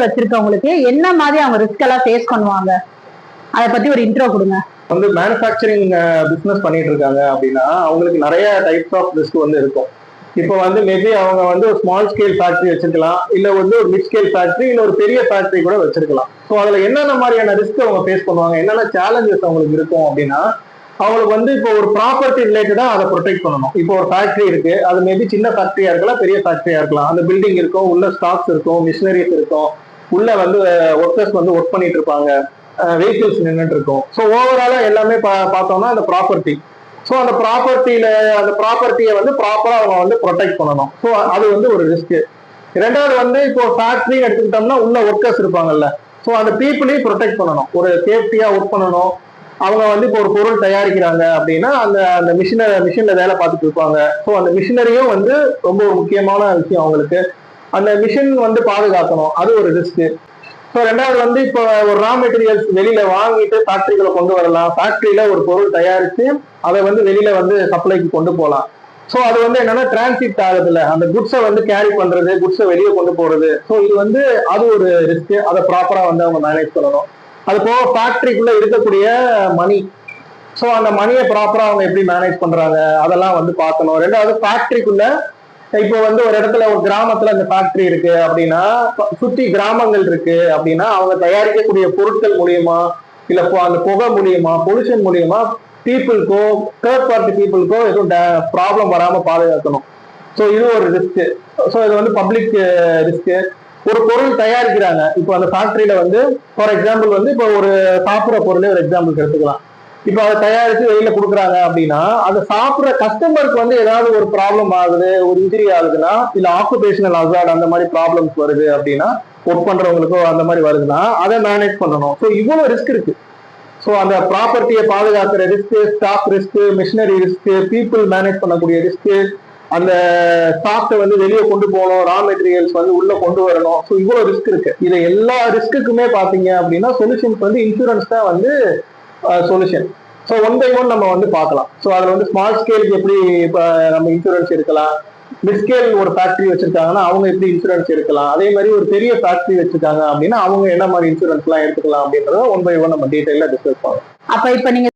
வச்சிருக்கவங்களுக்கு என்ன மாதிரி அவங்க ரிஸ்க் எல்லாம் ஃபேஸ் பண்ணுவாங்க, அதை பத்தி ஒரு இன்ட்ரோ கொடுங்க. வந்து மேனுஃபேக்சரிங் பிசினஸ் பண்ணிட்டு இருக்காங்க அப்படின்னா அவங்களுக்கு நிறைய டைப்ஸ் ஆஃப் ரிஸ்க் வந்து இருக்கும். இப்போ வந்து மேபி அவங்க வந்து ஒரு ஸ்மால் ஸ்கேல் ஃபேக்டரி வச்சிருக்கலாம், இல்ல வந்து ஒரு மிட் ஸ்கேல் ஃபேக்டரி, இல்ல ஒரு பெரிய ஃபேக்டரி கூட வச்சிருக்கலாம். ஸோ அதுல என்னென்ன மாதிரியான ரிஸ்க் அவங்க ஃபேஸ் பண்ணுவாங்க, என்னென்ன சேலஞ்சஸ் அவங்களுக்கு இருக்கும் அப்படின்னா, அவங்களுக்கு வந்து இப்போ ஒரு ப்ராப்பர்ட்டி ரிலேட்டடா அதை ப்ரொடெக்ட் பண்ணணும். இப்போ ஒரு ஃபேக்டரி இருக்கு, அது மேபி சின்ன ஃபேக்டரியா இருக்கலாம், பெரிய ஃபேக்டரியா இருக்கலாம். அந்த பில்டிங் இருக்கும், உள்ள ஸ்டாக்ஸ் இருக்கும், மிஷினரிஸ் இருக்கும், உள்ள வந்து ஒர்க்கர்ஸ் வந்து ஒர்க் பண்ணிட்டு இருப்பாங்க, வெஹிக்கிள்ஸ் நின்றுட்டு இருக்கும். ஸோ ஓவராலா எல்லாமே பார்த்தோம்னா அந்த ப்ராப்பர்ட்டி. ஸோ அந்த ப்ராப்பர்ட்டியை வந்து ப்ராப்பரா அவங்க வந்து ப்ரொடெக்ட் பண்ணணும். ஸோ அது வந்து ஒரு ரிஸ்க். ரெண்டாவது வந்து இப்போ ஃபேக்டரி எடுத்துக்கிட்டோம்னா உள்ள ஒர்க்கர்ஸ் இருப்பாங்கல்ல, ஸோ அந்த பீப்புளையும் ப்ரொடெக்ட் பண்ணணும், ஒரு சேஃப்டியா ஒர்க் பண்ணணும். அவங்க வந்து இப்போ ஒரு பொருள் தயாரிக்கிறாங்க அப்படின்னா அந்த அந்த மிஷின்ல வேலை பார்த்துட்டு இருப்பாங்க. ஸோ அந்த மிஷினரியும் வந்து ரொம்ப ஒரு முக்கியமான விஷயம் அவங்களுக்கு. அந்த மிஷின் வந்து பாதுகாக்கணும், அது ஒரு ரிஸ்க். ஸோ ரெண்டாவது வந்து இப்போ ஒரு ரா மெட்டீரியல்ஸ் வெளியில வாங்கிட்டு ஃபேக்டரிகளை கொண்டு வரலாம், ஃபேக்டரியில ஒரு பொருள் தயாரித்து அதை வந்து வெளியில வந்து சப்ளைக்கு கொண்டு போகலாம். ஸோ அது வந்து என்னன்னா டிரான்சிட் ஆகுதுல்ல, அந்த குட்ஸை வந்து கேரி பண்றது, குட்ஸை வெளியே கொண்டு போறது. ஸோ இது வந்து அது ஒரு ரிஸ்க், அதை ப்ராப்பரா வந்து அவங்க மேனேஜ் பண்ணணும். அது போக ஃபேக்டரிக்குள்ள இருக்கக்கூடிய மணி, ஸோ அந்த மணியை ப்ராப்பரா அவங்க எப்படி மேனேஜ் பண்றாங்க அதெல்லாம் வந்து பார்க்கணும். ரெண்டாவது ஃபேக்டரிக்குள்ள இப்போ வந்து ஒரு இடத்துல ஒரு கிராமத்துல அந்த ஃபேக்டரி இருக்கு அப்படின்னா, சுத்தி கிராமங்கள் இருக்கு அப்படின்னா அவங்க தயாரிக்கக்கூடிய பொருட்கள் மூலியமா, இல்ல அந்த புகை மூலியமா, பொல்யூஷன் மூலியமா பீப்புளுக்கோ தேர்ட் பார்ட்டி பீப்புளுக்கோ எதுவும் ப்ராப்ளம் வராம பாதுகாக்கணும். ஸோ இது ஒரு ரிஸ்க். ஸோ இது வந்து பப்ளிக் ரிஸ்க். ஒரு பொருள் தயாரிக்கிறாங்க, இப்போ அந்த ஃபேக்டரியில வந்து ஃபார் எக்ஸாம்பிள் வந்து இப்போ ஒரு சாப்பிட்ற பொருளே ஒரு எக்ஸாம்பிள் எடுத்துக்கலாம். இப்போ அதை தயாரித்து வெளியில கொடுக்குறாங்க அப்படின்னா, அதை சாப்பிட்ற கஸ்டமருக்கு வந்து ஏதாவது ஒரு ப்ராப்ளம் ஆகுது, ஒரு இன்ஜுரி ஆகுதுன்னா, இல்லை ஆக்குபேஷனல் அசார்ட் அந்த மாதிரி ப்ராப்ளம்ஸ் வருது அப்படின்னா, ஒர்க் பண்றவங்களுக்கோ அந்த மாதிரி வருதுன்னா அதை மேனேஜ் பண்ணணும். ஸோ இவ்வளவு ரிஸ்க் இருக்கு. ஸோ அந்த ப்ராப்பர்ட்டியை பாதுகாக்கிற risk, stock risk, machinery risk, people manage பண்ணக்கூடிய ரிஸ்க், அந்த ஸ்டாக்கை வந்து வெளியே கொண்டு போகணும், ரா மெட்டீரியல்ஸ் வந்து உள்ள கொண்டு வரணும். ஸோ இவ்வளவு ரிஸ்க் இருக்கு. இது எல்லா ரிஸ்க்குமே பாத்தீங்க அப்படின்னா சொல்யூஷன்ஸ் வந்து இன்சூரன்ஸ் தான் வந்து solution. So one by one நம்ம வந்து பார்க்கலாம். ஸோ அதில் வந்து ஸ்மால் ஸ்கேலுக்கு எப்படி இப்போ நம்ம இன்சூரன்ஸ் எடுக்கலாம், மிட் ஸ்கேல் ஒரு ஃபேக்டரி வச்சிருக்காங்கன்னா அவங்க எப்படி இன்சூரன்ஸ் எடுக்கலாம், அதே மாதிரி ஒரு பெரிய ஃபேக்டரி வச்சிருக்காங்க அப்படின்னா அவங்க என்ன மாதிரி இன்சூரன்ஸ் எல்லாம் எடுத்துக்கலாம் அப்படின்றத ஒன் பை ஒன் நம்ம டீடைலா டிஸ்கஸ் பண்ணலாம். அப்ப இப்ப நீங்க